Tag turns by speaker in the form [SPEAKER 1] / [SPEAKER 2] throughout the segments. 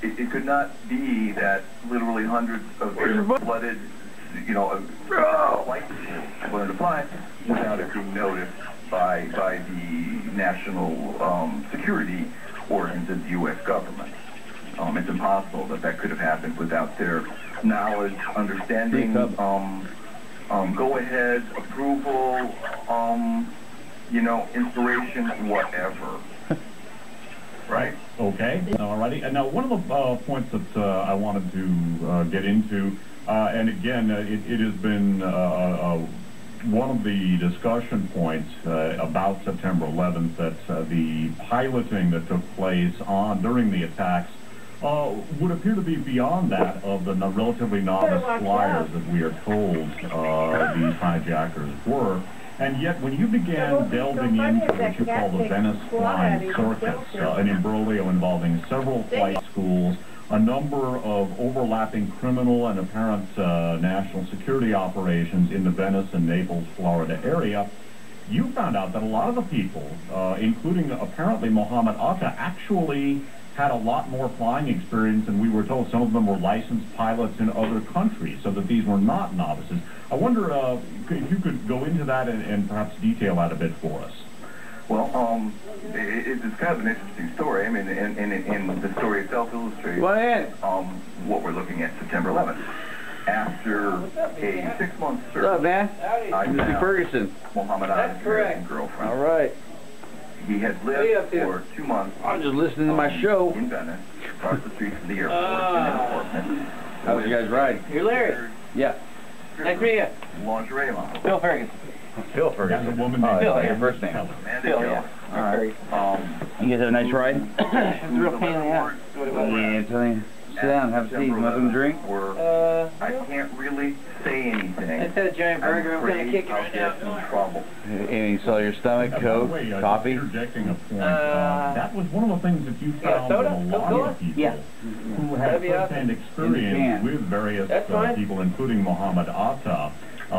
[SPEAKER 1] it could not be that literally hundreds of flooded, flights were applied without it being noticed by the national security organs of the U.S. government. It's impossible that could have happened without their knowledge, understanding, go-ahead, approval, inspiration, whatever. Right?
[SPEAKER 2] Okay. Alrighty. And now, one of the points that I wanted to get into, and again, it has been one of the discussion points about September 11th, that the piloting that took place during the attacks would appear to be beyond that of the relatively novice flyers that we are told these hijackers were. And yet, when you began delving into what you call the Venice flying circus, an imbroglio involving several flight schools, a number of overlapping criminal and apparent national security operations in the Venice and Naples, Florida area, you found out that a lot of the people, including apparently Mohammed Atta, actually had a lot more flying experience than we were told. Some of them were licensed pilots in other countries, so that these were not novices. I wonder if you could go into that and perhaps detail that a bit for us.
[SPEAKER 1] Well, it's kind of an interesting story. I mean, and the story itself illustrates what we're looking at September 11th. After a 6-month search,
[SPEAKER 3] what's up, man?
[SPEAKER 1] Johnny
[SPEAKER 3] and Fergueson.
[SPEAKER 1] Mohammed Atta's girlfriend.
[SPEAKER 3] All right.
[SPEAKER 1] He had lived for 2 months.
[SPEAKER 3] I was just listening to my show.
[SPEAKER 1] In Venice, across the street from the airport, in an apartment.
[SPEAKER 3] How was you guys riding?
[SPEAKER 4] You're Larry.
[SPEAKER 3] Yeah.
[SPEAKER 4] Nice to meet you.
[SPEAKER 1] Lingerie model.
[SPEAKER 4] Phil Ferguson.
[SPEAKER 3] Phil Ferguson.
[SPEAKER 2] That's a woman
[SPEAKER 3] named
[SPEAKER 2] Phil,
[SPEAKER 3] your first name.
[SPEAKER 1] Phil,
[SPEAKER 4] yeah.
[SPEAKER 3] All right. You guys have a nice ride?
[SPEAKER 4] It was a real pain in the ass.
[SPEAKER 3] Yeah, tell you. Sit down, have a seat, want something to drink?
[SPEAKER 1] I can't really say anything.
[SPEAKER 4] I said a giant burger, I'm gonna kick it right now.
[SPEAKER 1] In trouble.
[SPEAKER 3] And you saw your stomach, Coke, coffee?
[SPEAKER 2] Interjecting a point, that was one of the things that you found in a lot of people who had first-hand experience with various people, including Mohammed Atta.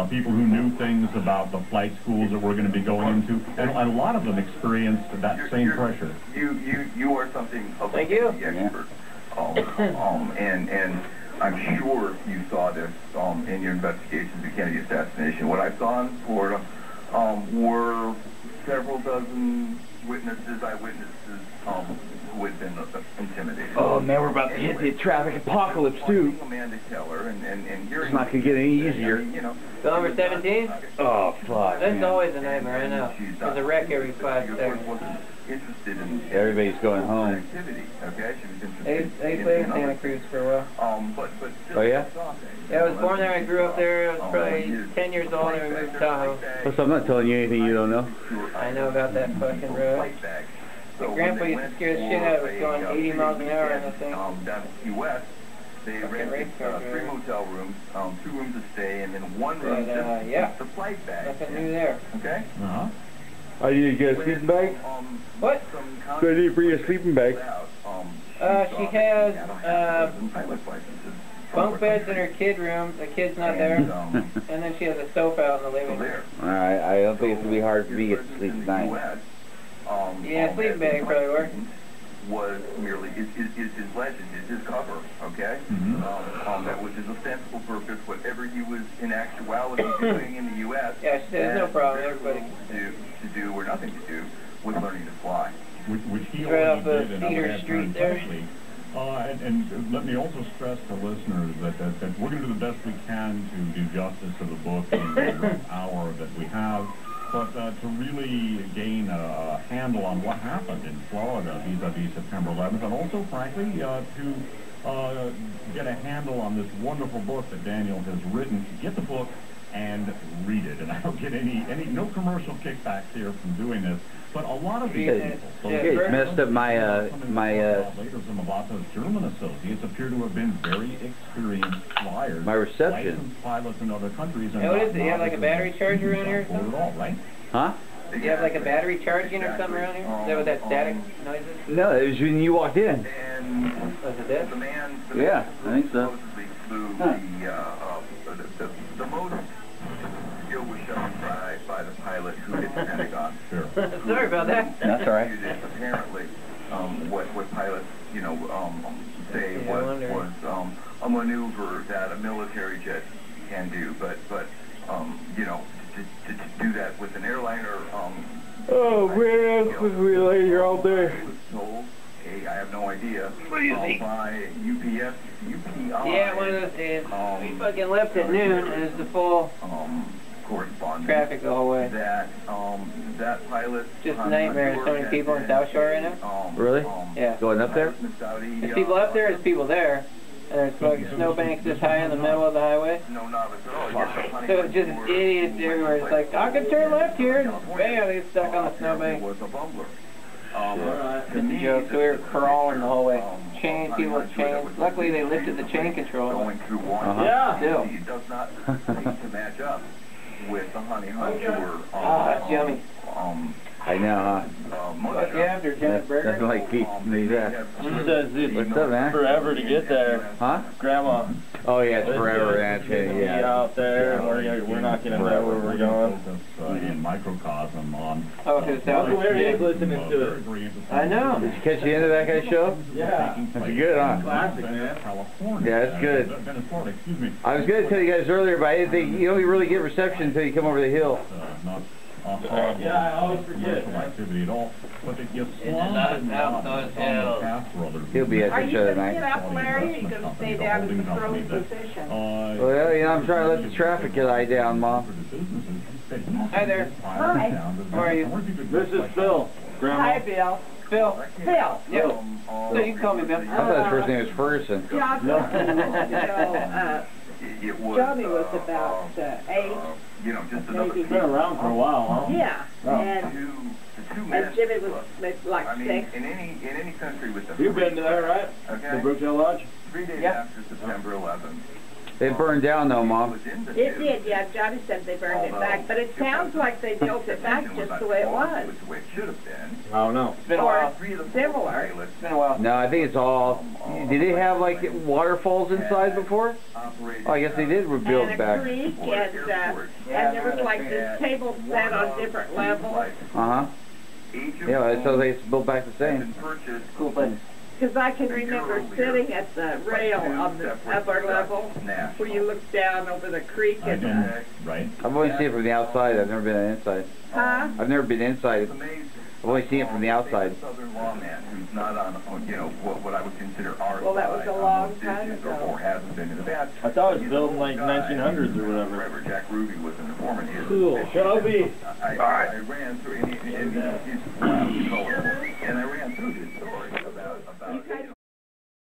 [SPEAKER 2] People who knew things about the flight schools that we're going to be going into, and a lot of them experienced that same pressure.
[SPEAKER 1] You are something of an expert. And I'm sure you saw this in your investigations of the Kennedy assassination. What I saw in Florida were several dozen eyewitnesses who had been intimidated.
[SPEAKER 3] Oh man, we're about to hit the traffic apocalypse too.
[SPEAKER 1] Amanda Keller and
[SPEAKER 3] it's not going to get any easier.
[SPEAKER 4] Bill number 17?
[SPEAKER 3] Oh fuck.
[SPEAKER 4] That's always a nightmare, I know. There's a wreck every 5 seconds.
[SPEAKER 3] Everybody's going home.
[SPEAKER 4] I used to live in Santa Cruz for a while.
[SPEAKER 3] Oh yeah?
[SPEAKER 4] Yeah, I was born there, I grew up there, I was probably 10 years old and we moved to Tahoe.
[SPEAKER 3] Plus, I'm not telling you anything you don't know.
[SPEAKER 4] I know about that fucking road. My grandpa used to scare the shit out of us going 80 miles an hour on that thing.
[SPEAKER 1] Down to Key West, they rented 3 motel rooms, 2 rooms to stay, and then 1 room just the flight bag.
[SPEAKER 4] Nothing new there.
[SPEAKER 1] Okay?
[SPEAKER 2] Uh-huh.
[SPEAKER 3] I need to get a sleeping bag?
[SPEAKER 4] What?
[SPEAKER 3] So I need to bring a sleeping bag.
[SPEAKER 4] She has bunk beds in her kid room. The kid's not there. And then she has a sofa out in the living room.
[SPEAKER 3] Alright, I don't think it's going to be hard for me to get to sleep tonight.
[SPEAKER 4] Yeah, sleeping bag probably works.
[SPEAKER 1] Was merely his legend, his cover, okay? That was his ostensible purpose, whatever he was in actuality doing in the U.S.
[SPEAKER 4] Yeah, she said, there's no problem, everybody.
[SPEAKER 1] To do or nothing to do with learning to fly.
[SPEAKER 2] Which he
[SPEAKER 4] right
[SPEAKER 2] already
[SPEAKER 4] off
[SPEAKER 2] did,
[SPEAKER 4] of
[SPEAKER 2] and
[SPEAKER 4] Cedar Street there.
[SPEAKER 2] And let me also stress to listeners that we're going to do the best we can to do justice to the book in the hour that we have. But to really gain a handle on what happened in Florida vis-a-vis September 11th, and also, frankly, to get a handle on this wonderful book that Daniel has written, get the book and read it. And I don't get no commercial kickbacks here from doing this. But a lot of these people,
[SPEAKER 3] it's messed up my
[SPEAKER 2] later some of Otto's German associates appear to have been very experienced flyers.
[SPEAKER 3] My reception.
[SPEAKER 2] Licensed pilots in other countries. And
[SPEAKER 4] what is it? You have like a battery charger around here or something?
[SPEAKER 2] At all, right?
[SPEAKER 3] Huh?
[SPEAKER 4] Do you have like a battery charging or something around here? Is that what that static noise is?
[SPEAKER 3] No, it was when you walked in.
[SPEAKER 4] Was it this?
[SPEAKER 3] Yeah, I think so.
[SPEAKER 1] The most skill was shown by the pilot who hit the Pentagon.
[SPEAKER 2] Sure.
[SPEAKER 4] Sorry about that.
[SPEAKER 3] That's all right.
[SPEAKER 1] Apparently, what pilots say was a maneuver that a military jet can do, but to do that with an airliner.
[SPEAKER 3] Oh man, we lay here all day.
[SPEAKER 1] Told, hey, I have no idea. By UPS, UPI.
[SPEAKER 4] Yeah, one of those days. We fucking left at noon, and it's the full
[SPEAKER 1] correspondence.
[SPEAKER 4] traffic the whole way.
[SPEAKER 1] That pilot.
[SPEAKER 4] Just a nightmare. There's so many people in South Shore right now.
[SPEAKER 3] Really?
[SPEAKER 4] Yeah.
[SPEAKER 3] Going up there?
[SPEAKER 4] There's people up there, there's people there. And there's fucking snowbanks this high in the middle of the highway.
[SPEAKER 1] No novice at all.
[SPEAKER 4] So it's just idiots everywhere. It's like, I can turn left here. And bam, they get stuck on the snowbank.
[SPEAKER 1] Was a bumbler.
[SPEAKER 4] It's a joke. So we were crawling the whole way. Chain, people with chains. Luckily they lifted the chain control.
[SPEAKER 1] Going through one.
[SPEAKER 4] Yeah. Still.
[SPEAKER 1] It does not seem to match up with the honey hunt tour.
[SPEAKER 4] That's yummy.
[SPEAKER 3] I know, huh?
[SPEAKER 4] What you after, Janet Burger?
[SPEAKER 3] Nothing like feet.
[SPEAKER 5] She says it's
[SPEAKER 3] What's up, man?
[SPEAKER 5] forever to get there.
[SPEAKER 3] Huh?
[SPEAKER 5] Grandma.
[SPEAKER 3] Oh yeah, it's forever. That's it.
[SPEAKER 5] Be
[SPEAKER 3] Yeah.
[SPEAKER 5] out there, and we're not gonna know where we're going.
[SPEAKER 2] In microcosm on.
[SPEAKER 4] Oh, to the south.
[SPEAKER 5] Larry is listening to it.
[SPEAKER 4] I know.
[SPEAKER 3] Did you catch the end of that guy's show?
[SPEAKER 5] Yeah.
[SPEAKER 3] That's good, huh?
[SPEAKER 5] Classic, man.
[SPEAKER 2] California.
[SPEAKER 3] Yeah, it's good.
[SPEAKER 2] Minnesota, excuse me.
[SPEAKER 3] I was going to tell you guys earlier, but I didn't think you don't really get reception until you come over the hill.
[SPEAKER 2] Not
[SPEAKER 5] Yeah, I always forget.
[SPEAKER 2] commercial activity at all. But it gets
[SPEAKER 4] not out those hills.
[SPEAKER 3] He'll be at
[SPEAKER 6] Are
[SPEAKER 3] the
[SPEAKER 6] you
[SPEAKER 3] show
[SPEAKER 6] going to
[SPEAKER 3] tonight.
[SPEAKER 6] get up, Larry, or are you going to stay down in the throne position?
[SPEAKER 3] Well, you know, I'm trying to let the traffic die down, Mom.
[SPEAKER 4] Hi there.
[SPEAKER 6] Hi.
[SPEAKER 4] How are you?
[SPEAKER 5] This is Phil. Grandma.
[SPEAKER 6] Hi, Bill.
[SPEAKER 4] Phil.
[SPEAKER 6] Phil.
[SPEAKER 4] Yep. So you can call me Bill.
[SPEAKER 3] I thought his first name was Ferguson.
[SPEAKER 6] John,
[SPEAKER 1] It was,
[SPEAKER 6] Johnny was about 8.
[SPEAKER 1] Just
[SPEAKER 6] Maybe.
[SPEAKER 5] Been around for a while, huh?
[SPEAKER 6] Yeah, and Jimmy was like
[SPEAKER 1] I mean,
[SPEAKER 6] 6.
[SPEAKER 1] in any country with the
[SPEAKER 5] You've been to there, right?
[SPEAKER 1] Okay.
[SPEAKER 5] The Brookdale Lodge?
[SPEAKER 1] 3 days
[SPEAKER 4] Yeah.
[SPEAKER 1] after September 11th.
[SPEAKER 3] It burned down though, Mom.
[SPEAKER 6] It did, yeah. Johnny said they burned it back, but it sounds like they built it back just the way it was.
[SPEAKER 1] The way it should have been.
[SPEAKER 5] I don't know.
[SPEAKER 4] It's been a while.
[SPEAKER 6] Similar.
[SPEAKER 4] It's been a while.
[SPEAKER 3] No, I think it's all. Did they have like waterfalls inside before? Oh, I guess they did rebuild
[SPEAKER 6] And a
[SPEAKER 3] back.
[SPEAKER 6] creek, and there was like this table set on different levels.
[SPEAKER 3] Uh huh. Yeah, so they built back the same.
[SPEAKER 4] Cool place.
[SPEAKER 6] Because I can remember sitting at the rail on the upper level where you look down over the creek and
[SPEAKER 2] Right.
[SPEAKER 3] I've only seen it from the outside. I've never been inside.
[SPEAKER 6] huh?
[SPEAKER 3] I've never been inside. I've only seen it from the outside.
[SPEAKER 1] Southern lawman who's not on what I would consider our
[SPEAKER 6] Well, that was
[SPEAKER 1] side
[SPEAKER 6] a
[SPEAKER 1] on
[SPEAKER 6] long
[SPEAKER 1] those
[SPEAKER 6] time
[SPEAKER 1] issues,
[SPEAKER 6] ago.
[SPEAKER 1] or hasn't been in the past.
[SPEAKER 5] I thought it was built in like 1900s or whatever.
[SPEAKER 1] Forever, Jack Ruby was an informant here.
[SPEAKER 5] Cool. I
[SPEAKER 1] I ran through, and I ran through his story.